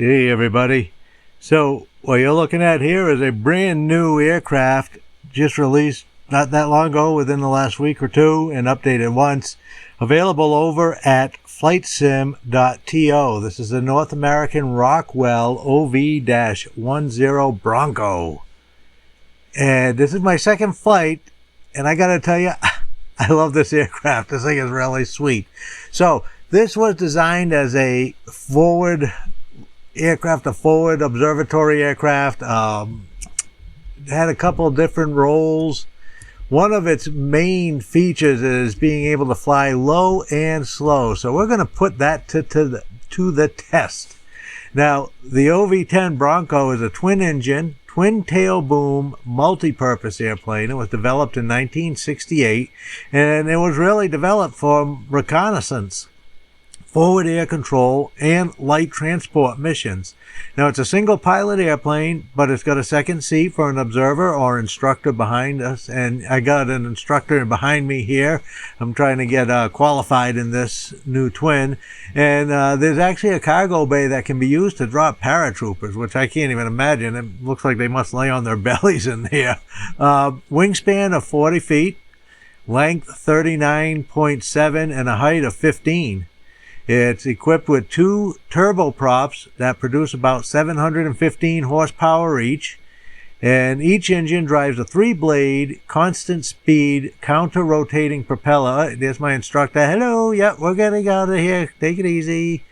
Hey everybody. So what you're looking at here is a brand new aircraft just released not that long ago, within the last week or two, and updated once. Available over at flightsim.to. This is a North American Rockwell OV-10 Bronco. And this is my second flight, and I gotta tell you, I love this aircraft. This thing is really sweet. So this was designed as a forward aircraft, a forward observatory aircraft. It had a couple of different roles. One of its main features is being able to fly low and slow. So we're going to put that to the test. Now, the OV-10 Bronco is a twin-engine, twin-tail boom, multi-purpose airplane. It was developed in 1968, and it was really developed for reconnaissance, forward air control, and light transport missions. Now, it's a single pilot airplane, but it's got a second seat for an observer or instructor behind us, and I got an instructor behind me here. I'm trying to get qualified in this new twin, and there's actually a cargo bay that can be used to drop paratroopers, which I can't even imagine. It looks like they must lay on their bellies in there. Wingspan of 40 feet, length 39.7, and a height of 15. It's equipped with two turboprops that produce about 715 horsepower each, and each engine drives a 3-blade, constant speed, counter-rotating propeller. There's my instructor. Hello, yep, we're getting out of here. Take it easy.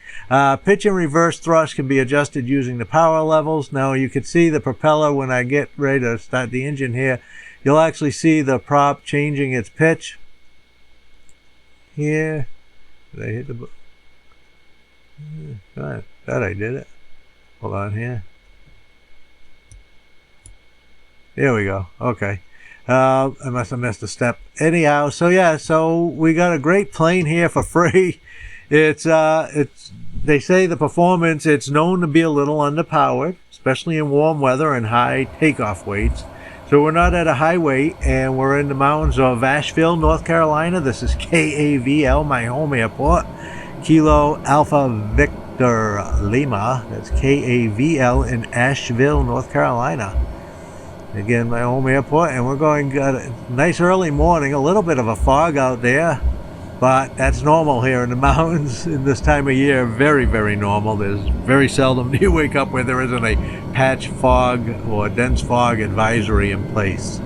Pitch and reverse thrust can be adjusted using the power levels. Now you can see the propeller when I get ready to start the engine here. You'll actually see the prop changing its pitch. Here. Did I hit the... Thought I did it. Hold on here. There we go. Okay. I must have missed a step. Anyhow, so yeah, so we got a great plane here for free. It's they say the performance, it's known to be a little underpowered, especially in warm weather and high takeoff weights. So we're not at a high weight, and we're in the mountains of Asheville, North Carolina. This is KAVL, my home airport. Kilo Alpha Victor Lima. That's KAVL in Asheville, North Carolina. Again, my home airport, and we're going, got a nice early morning, a little bit of a fog out there, but that's normal here in the mountains in this time of year. Very, very normal. There's very seldom do you wake up where there isn't a patch fog or dense fog advisory in place.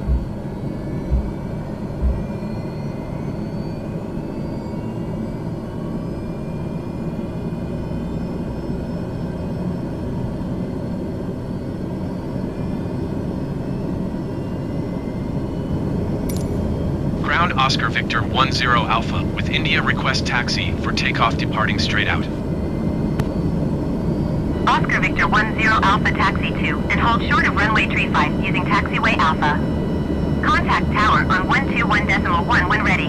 Ground Oscar Victor 10 Alpha with India request taxi for takeoff departing straight out. Oscar Victor 10 Alpha taxi 2 and hold short of runway 35 using taxiway Alpha. Contact tower on 121.1 when ready.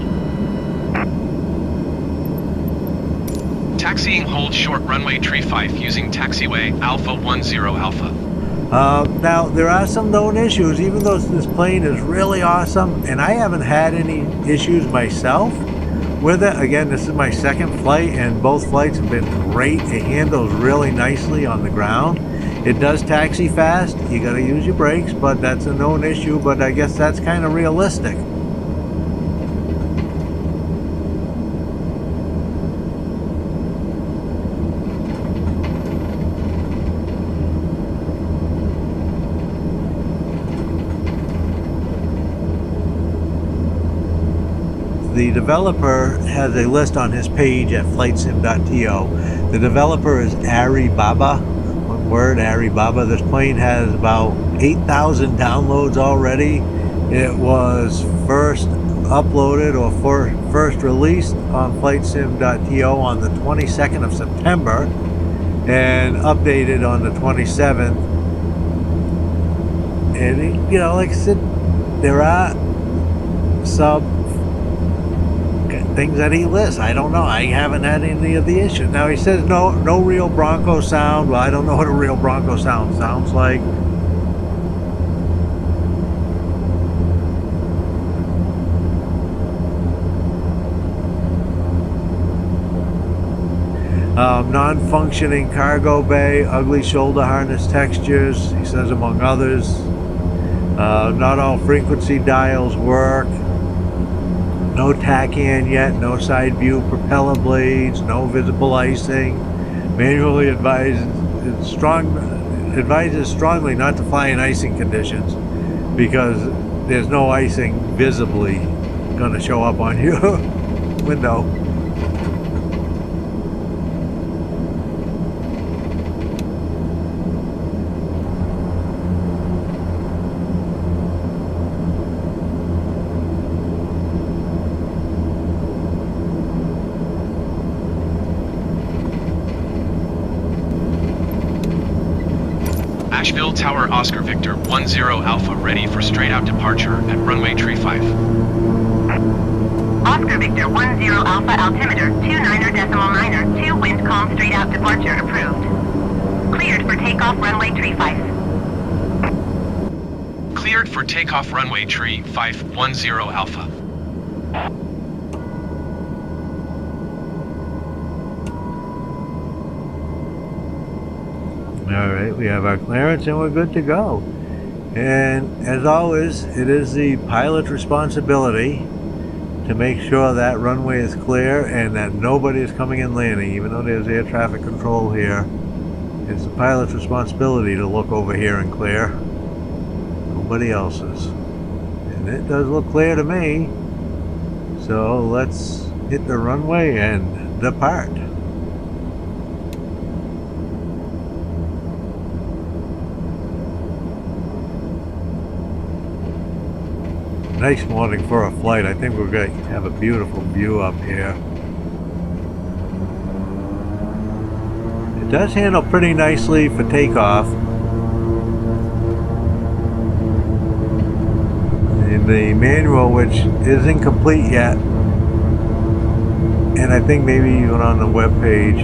Taxiing hold short runway 35 using taxiway Alpha 10 Alpha. Now, there are some known issues, even though this plane is really awesome, and I haven't had any issues myself with it. Again, this is my second flight, and both flights have been great. It handles really nicely on the ground. It does taxi fast. You got to use your brakes, but that's a known issue, but I guess that's kind of realistic. The developer has a list on his page at flightsim.to. The developer is Alibaba. One word, Alibaba. This plane has about 8,000 downloads already. It was first uploaded or first released on flightsim.to on the 22nd of September and updated on the 27th. And, you know, like I said, there are some things that he lists. I don't know. I haven't had any of the issues. Now he says no real Bronco sound. Well, I don't know what a real Bronco sound sounds like. Non-functioning cargo bay, ugly shoulder harness textures, he says, among others. Not all frequency dials work. No TACAN yet, no side view propeller blades, no visible icing. Manually advises strongly not to fly in icing conditions because there's no icing visibly going to show up on your window. Asheville Tower Oscar Victor 10 Alpha ready for straight out departure at runway 35. Oscar Victor 10 Alpha altimeter 29.9, 2 wind calm straight out departure approved. Cleared for takeoff runway 35. Cleared for takeoff runway 35 10 Alpha. Alright, we have our clearance and we're good to go. And as always, it is the pilot's responsibility to make sure that runway is clear and that nobody is coming and landing, even though there's air traffic control here. It's the pilot's responsibility to look over here and clear. Nobody else's. And it does look clear to me. So let's hit the runway and depart. Nice morning for a flight. I think we're going to have a beautiful view up here. It does handle pretty nicely for takeoff. In the manual, which isn't complete yet, and I think maybe even on the web page,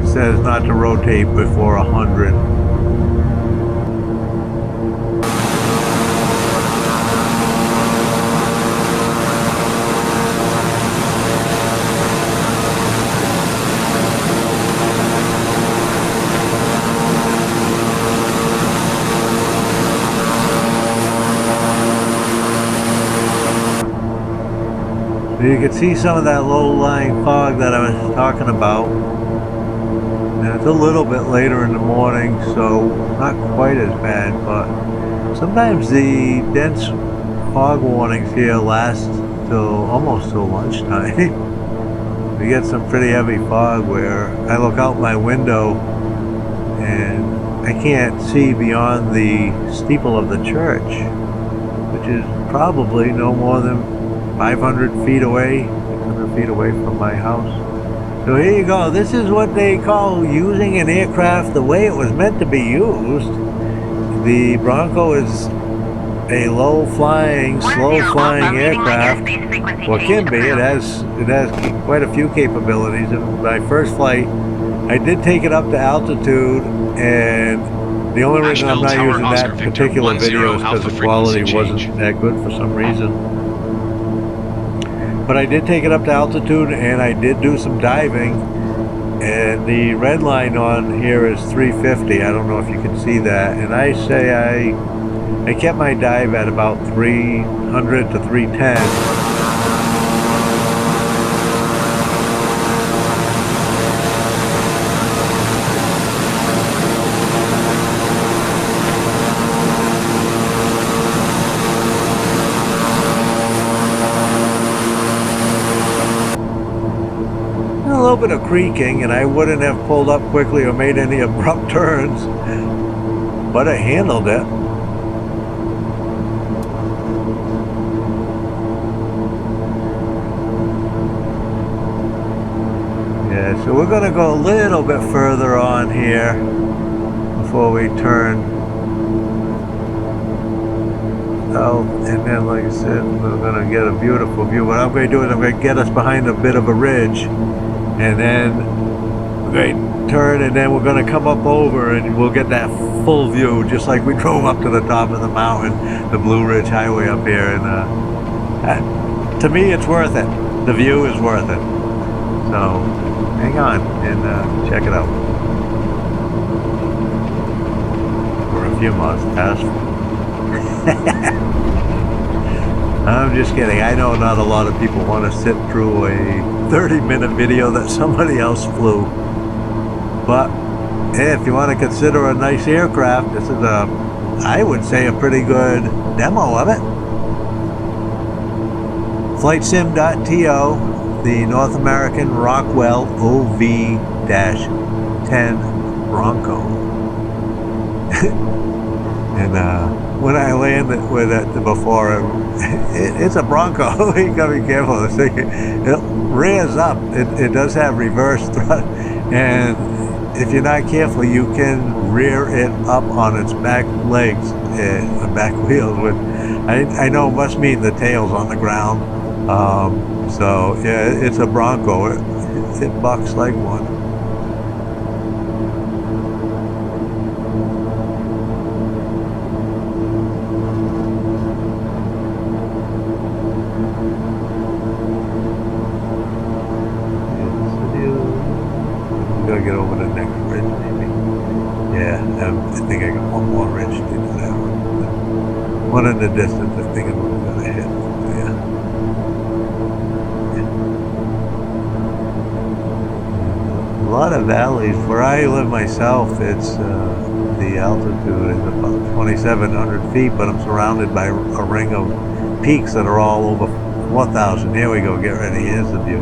it says not to rotate before 100. You can see some of that low-lying fog that I was talking about. And it's a little bit later in the morning, so not quite as bad, but sometimes the dense fog warnings here last till almost till lunchtime. We get some pretty heavy fog where I look out my window and I can't see beyond the steeple of the church, which is probably no more than 500 feet away, 600 feet away from my house. So here you go. This is what they call using an aircraft the way it was meant to be used. The Bronco is a low-flying, slow-flying aircraft. Well, it can be. It has quite a few capabilities. In my first flight, I did take it up to altitude, and the only reason I'm not using that particular video is because the quality wasn't that good for some reason. But I did take it up to altitude and I did do some diving, and the red line on here is 350. I don't know if you can see that, and I say I kept my dive at about 300 to 310. A little bit of creaking, and I wouldn't have pulled up quickly or made any abrupt turns, but I handled it. Yeah, so we're going to go a little bit further on here before we turn out, and then like I said, we're going to get a beautiful view. What I'm going to do is I'm going to get us behind a bit of a ridge, and then we're going to turn, and then we're going to come up over and we'll get that full view just like we drove up to the top of the mountain, the Blue Ridge Highway up here. And to me it's worth it. The view is worth it. So hang on and check it out for a few months. I'm just kidding. I know not a lot of people want to sit through a 30-minute video that somebody else flew. But hey, if you want to consider a nice aircraft, this is I would say a pretty good demo of it. FlightSim.to, the North American Rockwell OV-10 Bronco. And when I landed with it before, it's a Bronco. You gotta be careful. This thing, it rears up. It does have reverse thrust, and if you're not careful, you can rear it up on its back legs, back wheels. With I know it must mean the tail's on the ground. So yeah, it's a Bronco. It bucks like one. Gotta get over the next ridge, maybe. Yeah, I think I got one more ridge to do that one. One in the distance, I think I'm gonna hit. Yeah. A lot of valleys. Where I live myself, it's the altitude is about 2,700 feet, but I'm surrounded by a ring of peaks that are all over 4,000. Here we go. Get ready. Here's the view.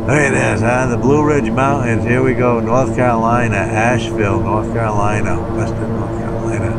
Look at this, the Blue Ridge Mountains. Here we go, North Carolina, Asheville, North Carolina, Western North Carolina.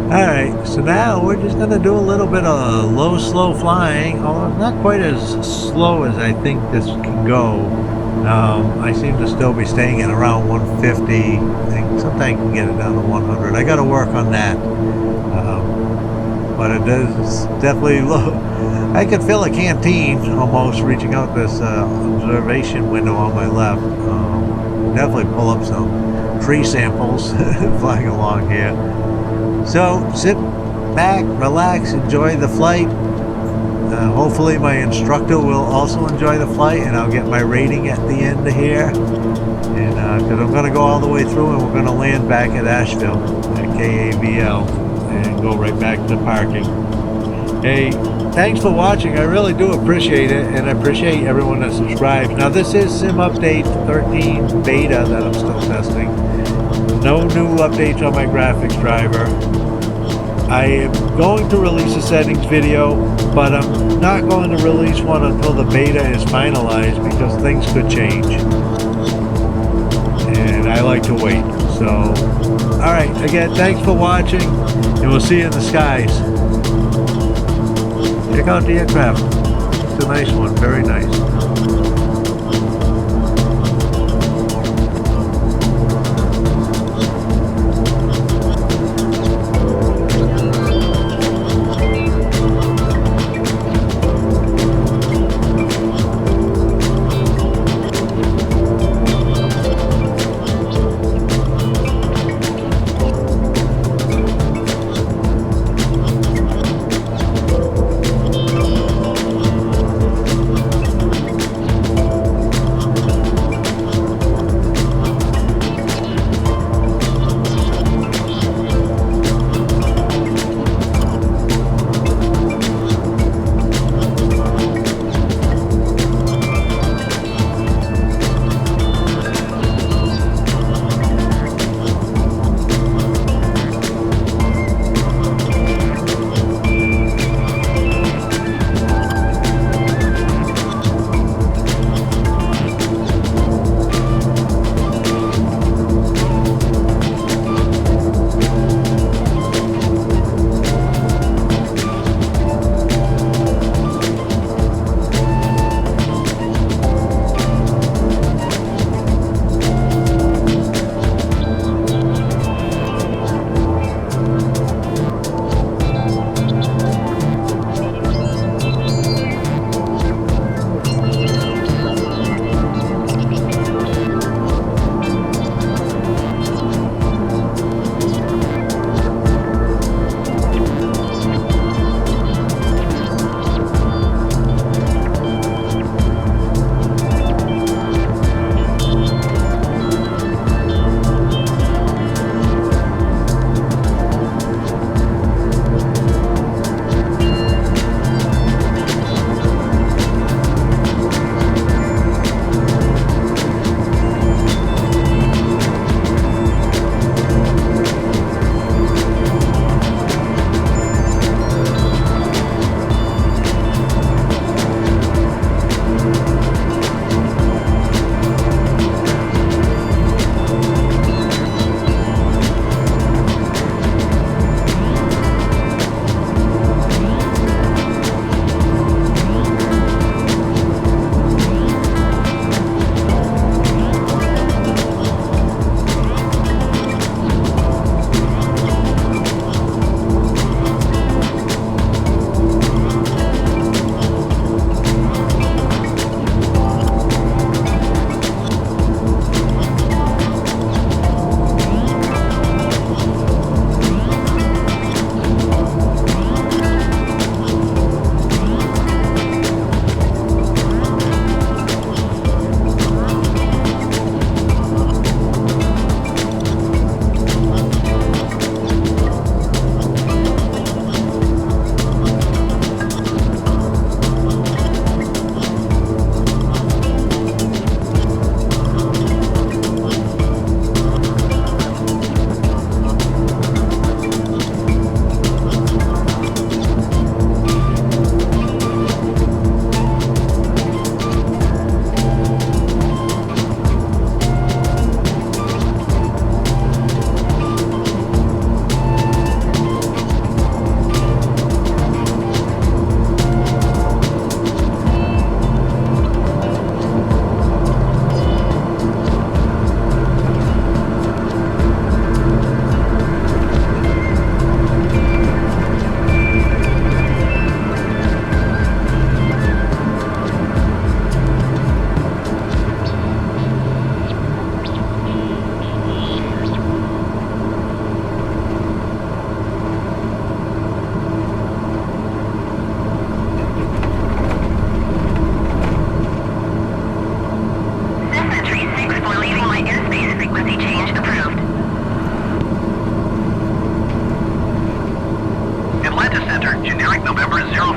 Alright, so now we're just going to do a little bit of low, slow flying, although not quite as slow as I think this can go. I seem to still be staying at around 150. I think sometimes I can get it down to 100. I got to work on that. But it does definitely look, I could feel a canteen almost reaching out this observation window on my left. Definitely pull up some tree samples flying along here. So sit back, relax, enjoy the flight. Hopefully my instructor will also enjoy the flight, and I'll get my rating at the end of here. And because I'm going to go all the way through, and we're going to land back at Asheville at KAVL and go right back to parking. Hey, thanks for watching. I really do appreciate it, and I appreciate everyone that subscribes. Now this is Sim Update 13 Beta that I'm still testing. No new updates on my graphics driver. I am going to release a settings video, but I'm not going to release one until the beta is finalized because things could change. And I like to wait. So, alright, again, thanks for watching, and we'll see you in the skies. Check out the aircraft. It's a nice one, very nice.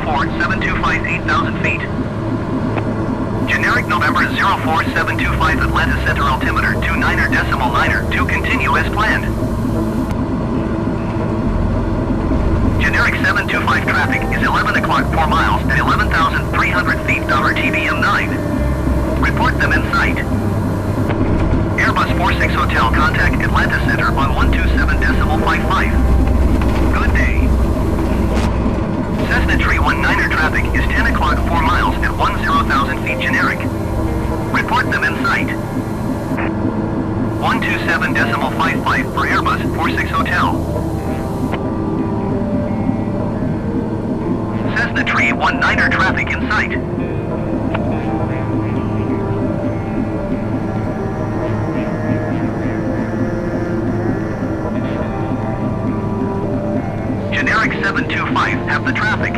04725 8,000 feet. Generic November 04725 Atlanta Center altimeter 29.9 to continue as planned. Generic 725 traffic is 11 o'clock 4 miles at 11,300 feet RTBM 9. Report them in sight. Airbus 46 Hotel contact Atlanta Center on 127.55. Good day. Cessna Tree 19er traffic is 10 o'clock 4 miles at 10,000 feet generic. Report them in sight. 127.55 for Airbus 46 Hotel. Cessna Tree 19er traffic in sight. Generic 725 have the traffic.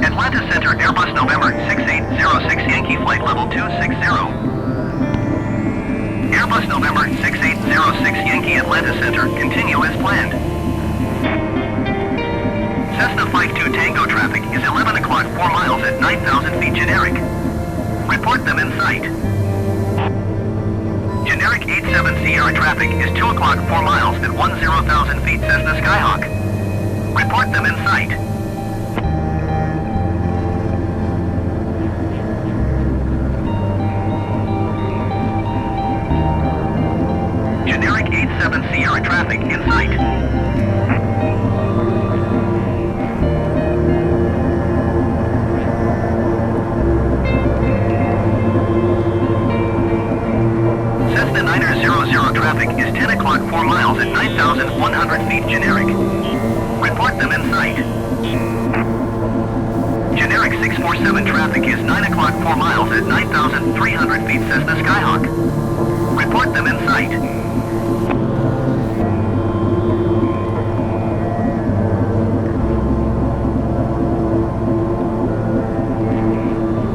Atlanta Center Airbus November 6806 Yankee flight level 260. Airbus November 6806 Yankee Atlanta Center continue as planned. Cessna 52 Tango traffic is 11 o'clock 4 miles at 9,000 feet generic. Report them in sight. Generic 87 Sierra traffic is 2 o'clock 4 miles at 10,000 feet Cessna Skyhawk. Report them in sight. Generic 87 Sierra traffic in sight. Cessna 900 traffic is 10 o'clock 4 miles at 9,100 feet generic. Report them in sight. Generic 647 traffic is 9 o'clock 4 miles at 9,300 feet Cessna Skyhawk. Report them in sight.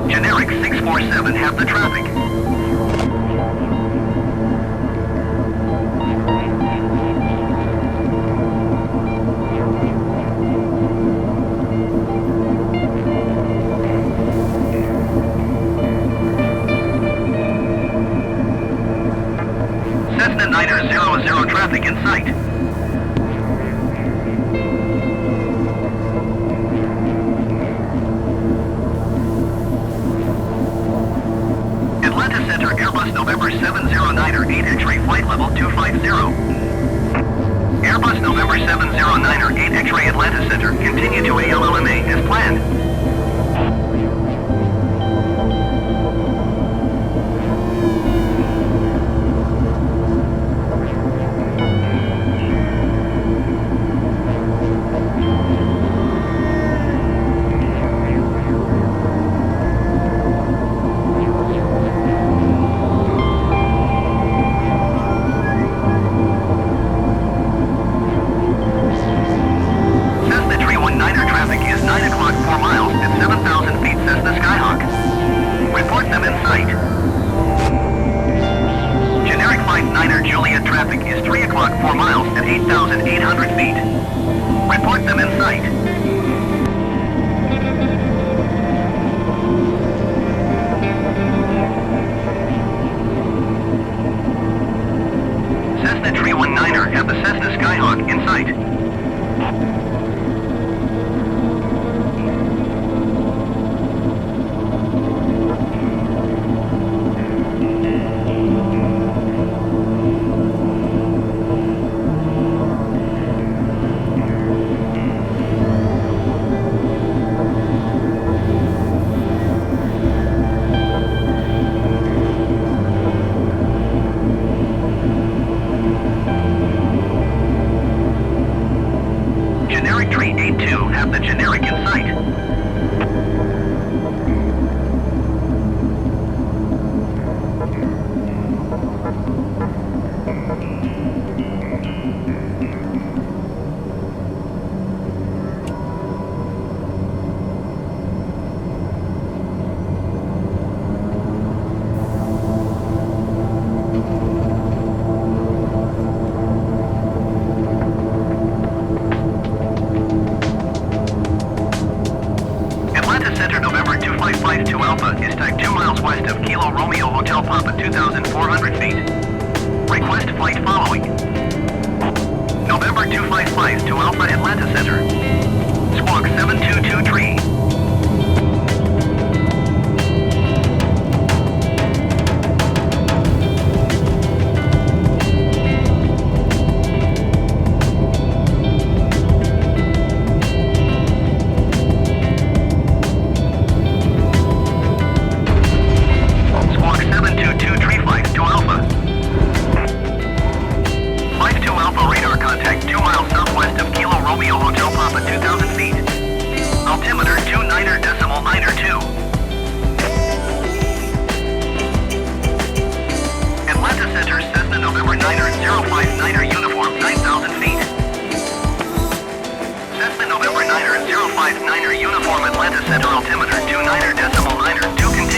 Generic 647 have the traffic. Cessna 900 traffic in sight. Atlanta Center Airbus November 709er 8 X-ray flight level 250. Airbus November 709er 8 X-ray Atlanta Center continue to ALLMA as planned. Cessna 319er traffic is 9 o'clock 4 miles at 7,000 feet Cessna Skyhawk. Report them in sight. Generic 59er Juliet traffic is 3 o'clock 4 miles at 8,800 feet. Report them in sight. Cessna 319er have the Cessna Skyhawk in sight. Generic 382 have the generic in sight. Contact 2 miles west of Kilo Romeo Hotel Papa 2,400 feet. Request flight following. November 255 to Alpha Atlanta Center. Squawk 7223. Squawk 72235 to Alpha. 52 Alpha radar contact 2 miles southwest of Kilo Romeo Hotel Papa 2,000 feet. Altimeter 29.92. Atlanta Center Cessna November 9er 059er uniform 9,000 feet. Cessna November 9er 059er uniform Atlanta Center altimeter 29.92 2